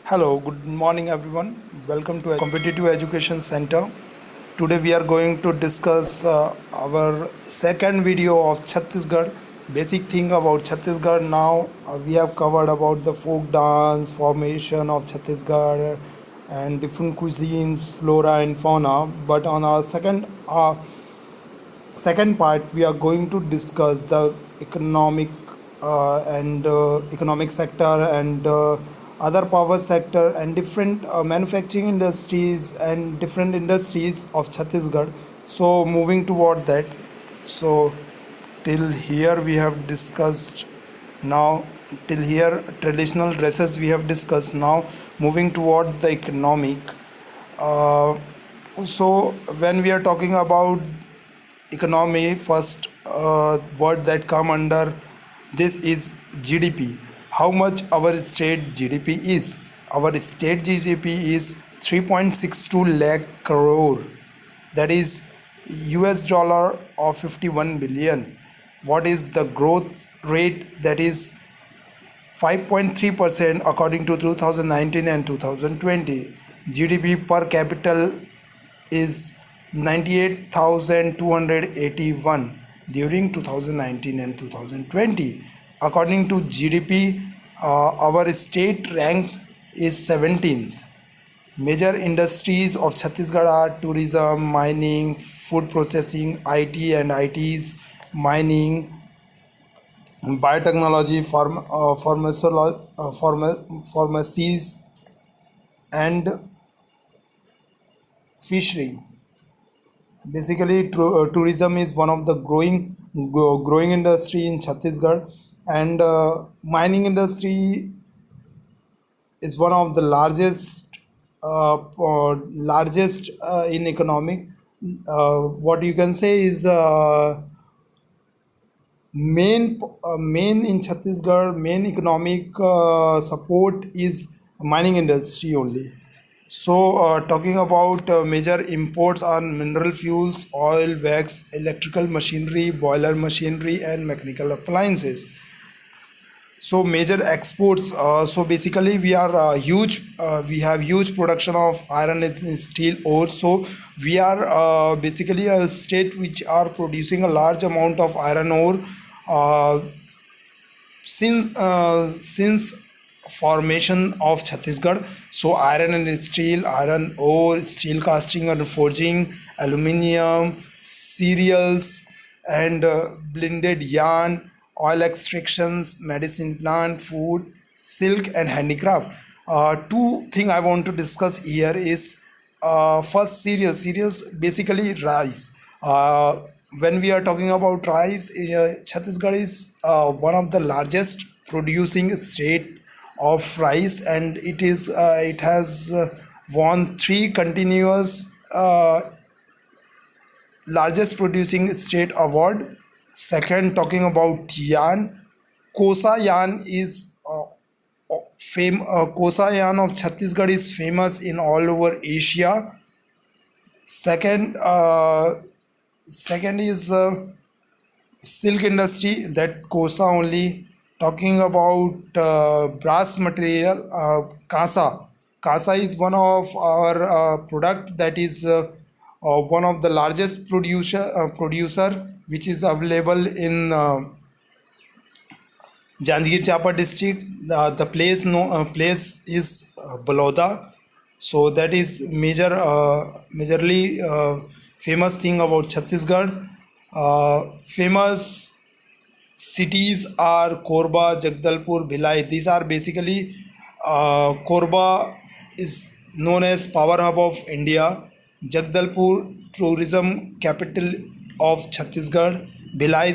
Hello, good morning everyone. Welcome to a Competitive Education Center. Today we are going to discuss our second video of Chhattisgarh. Basic thing about Chhattisgarh now we have covered about the folk dance, formation of Chhattisgarh and different cuisines, flora and fauna. But on our second part we are going to discuss the economic and economic sector and other power sector and different manufacturing industries and different industries of Chhattisgarh. So moving toward that, so till here we have discussed now till here traditional dresses we have discussed. Now moving toward the economic, uh, so when we are talking about economy, first word that come under this is GDP. How much our state GDP is? Our state GDP is 3.62 lakh crore. That is US dollar of 51 billion. What is the growth rate? That is 5.3% according to 2019 and 2020. GDP per capita is 98,281 during 2019 and 2020. According to GDP, our state ranked is 17th. Major industries of Chhattisgarh are tourism, mining, food processing, IT and ITs, mining, biotechnology, pharmacies, and fishery. Basically, tourism is one of the growing industry in Chhattisgarh, and mining industry is one of the largest in economic. What you can say is main in Chhattisgarh, main economic support is mining industry only. So, talking about major imports are mineral fuels, oil, wax, electrical machinery, boiler machinery, and mechanical appliances. So, major exports. So, basically, we have huge production of iron and steel ore. So, we are basically a state which are producing a large amount of iron ore. Uh, since formation of Chhattisgarh, so iron and steel, iron ore, steel casting and forging, aluminium, cereals, and blended yarn, oil extractions, medicine plant, food, silk, and handicraft. Two thing I want to discuss here is first cereals basically rice. When we are talking about rice, Chhattisgarh is one of the largest producing state of rice, and it has won three continuous largest producing state award. Second, talking about yarn, Kosa yarn is Kosa yarn of Chhattisgarh is famous in all over Asia. Second, second is silk industry, that Kosa only. Talking about brass material, Kasa. Kasa is one of our product that is one of the largest producer which is available in Janjgir Chapa district. The place no place is Baloda. So that is majorly famous thing about Chhattisgarh. Famous cities are Korba, Jagdalpur, Bhilai. These are basically Korba is known as power hub of India. Jagdalpur tourism capital of Chhattisgarh. Bhilai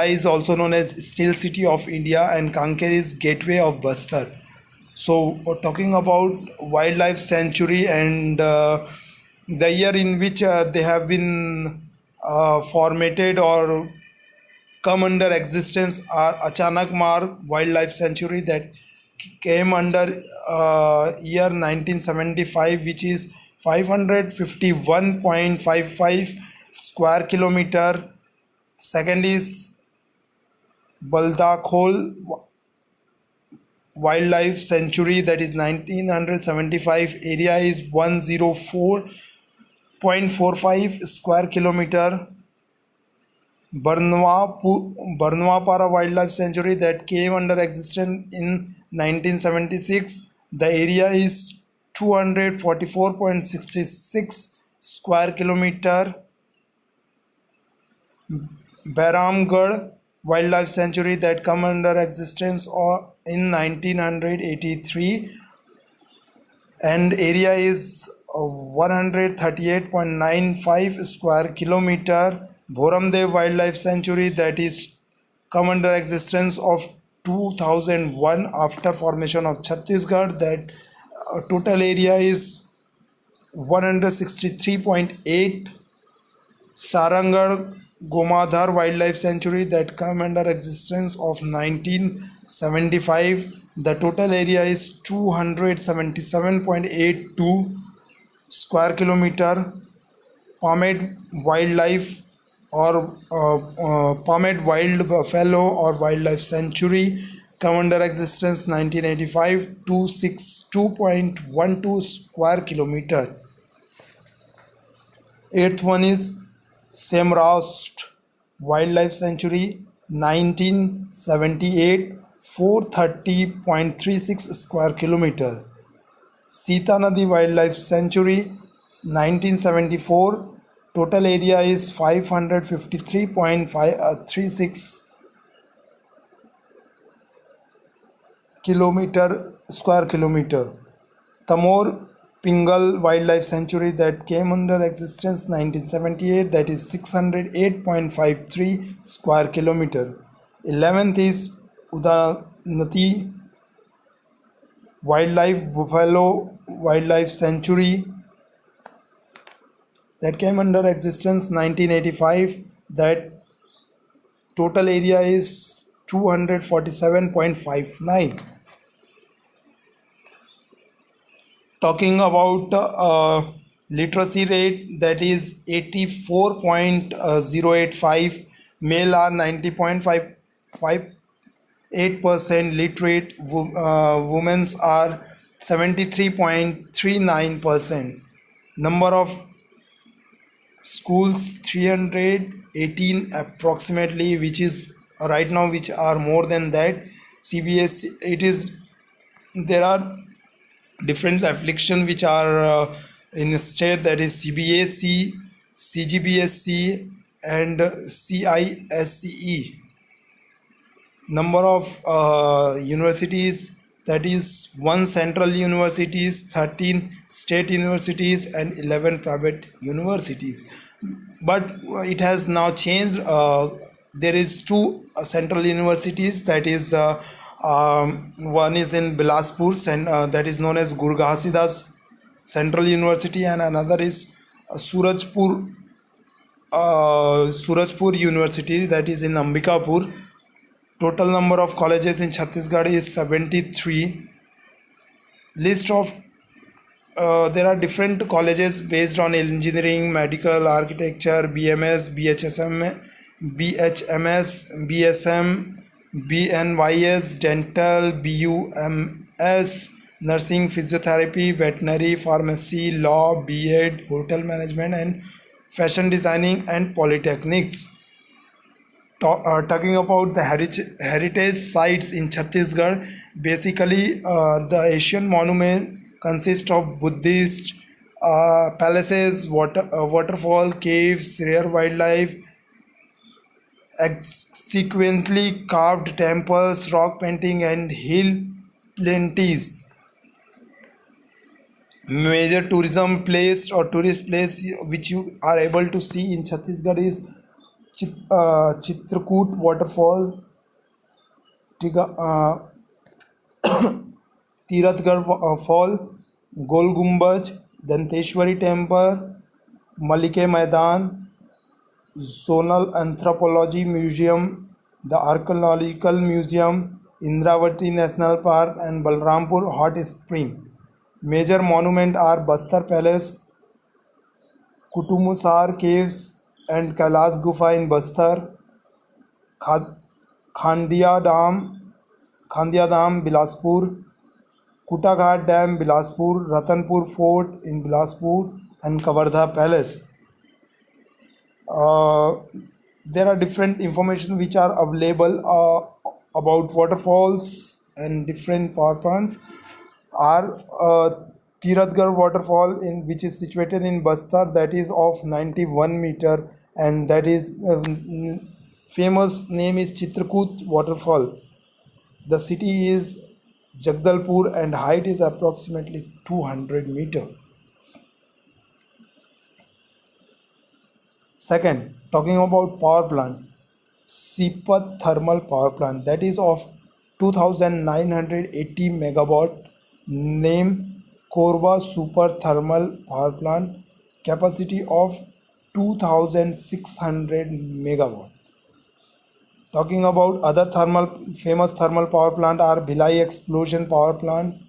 is also known as Steel City of India, and Kanker is gateway of Bastar. So, talking about wildlife sanctuary and the year in which they have been formatted or come under existence are Achanak Marg Wildlife Sanctuary, that came under year 1975, which is 551.55 square kilometer. Second is Baldakhol wildlife sanctuary, that is 1975. Area is 104.45 square kilometer. Barnwapara Wildlife Sanctuary, that came under existence in 1976. The area is 244.66 square kilometer. Baramgarh Wildlife Sanctuary, that come under existence in 1983, and area is 138.95 square kilometer. Bhoramdev Wildlife Sanctuary, that is come under existence of 2001 after formation of Chhattisgarh, that total area is 163.8. Sarangarh Gomadhar Wildlife Sanctuary, that come under existence of 1975. The total area is 277.82 square kilometer. Palmed Wildlife or Palmed Wild Buffalo or Wildlife Sanctuary, come under existence 1985, 262.12 square kilometer. Eighth one is Semrast Wildlife Sanctuary, 1978, 430.36 square kilometer. Sita Nadi Wildlife Sanctuary, 1974, total area is 553.36 square kilometer. Tamor Pingal Wildlife Sanctuary, that came under existence 1978, that is 608.53 square kilometer. 11th is Udanati Buffalo Wildlife Sanctuary, that came under existence 1985, that total area is 247.59. Talking about literacy rate, that is 84.085. Male are 90.58% literate. Women are 73.39%. Number of schools 318 approximately, which is right now, which are more than that. CBSE, it is, there are different affliction which are in the state, that is CBSE, CGBSC and CISE. Number of universities, that is 1 central universities, 13 state universities and 11 private universities. But it has now changed. There is 2 central universities, that is one is in Bilaspur, that is known as Guru Ghasidas Central University, and another is Surajpur University, that is in Ambikapur. Total number of colleges in Chhattisgarh is 73. List of there are different colleges based on engineering, medical, architecture, BMS, BHMS, BSM, BNYS, dental, BUMS, nursing, physiotherapy, veterinary, pharmacy, law, B.Ed, hotel management and fashion designing and polytechnics. Talking about the heritage sites in Chhattisgarh, basically the Asian monument consists of Buddhist palaces, waterfall, caves, rare wildlife, sequentially carved temples, rock painting and hill plenties. Major tourism place or tourist place which you are able to see in Chhattisgarh is Chitrakoot waterfall, Tirathgarh fall, Gol Gumbaj, Danteshwari temple, Malike Maidan, Zonal Anthropology Museum, the Archaeological Museum, Indravati National Park and Balrampur Hot Spring. Major monuments are Bastar Palace, Kutumusar Caves and Kailas Gufa in Bastar, Khandia Dam, Khandia Dam, Bilaspur, Kutaghat Dam, Bilaspur, Ratanpur Fort in Bilaspur, and Kavardha Palace. Uh, there are different information which are available about waterfalls and different power plants are Tiratgarh waterfall in which is situated in Bastar, that is of 91 meter, and that is famous name is Chitrakoot waterfall. The city is Jagdalpur and height is approximately 200 meter. Second, talking about power plant, Sipat thermal power plant, that is of 2980 megawatt, name Korba super thermal power plant, capacity of 2600 megawatt. Talking about other thermal famous thermal power plant are Bhilai explosion power plant,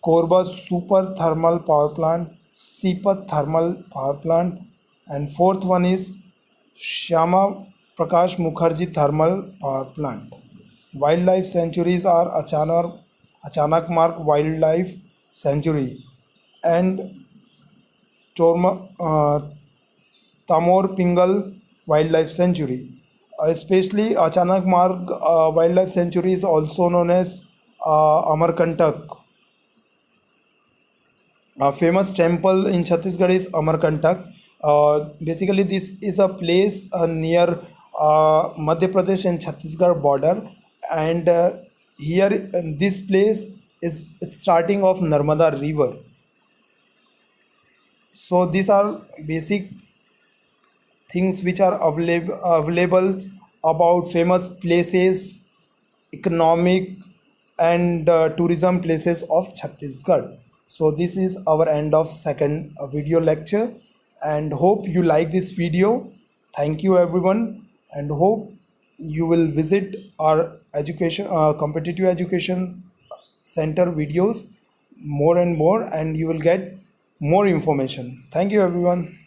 Korba super thermal power plant, Sipat thermal power plant, and fourth one is Shyama Prakash Mukherjee thermal power plant. Wildlife sanctuaries are Achanakmarg Wildlife Sanctuary and Tamor Pingal Wildlife Sanctuary. Especially Achanakmarg Wildlife Sanctuary is also known as Amarkantak. A famous temple in Chhattisgarh is Amarkantak. Basically, this is a place near Madhya Pradesh and Chhattisgarh border, and here this place is starting of Narmada River. So these are basic things which are available about famous places, economic and tourism places of Chhattisgarh. So this is our end of second video lecture, and hope you like this video. Thank you everyone, and hope you will visit our education competitive education center videos more and more, and you will get more information. Thank you everyone.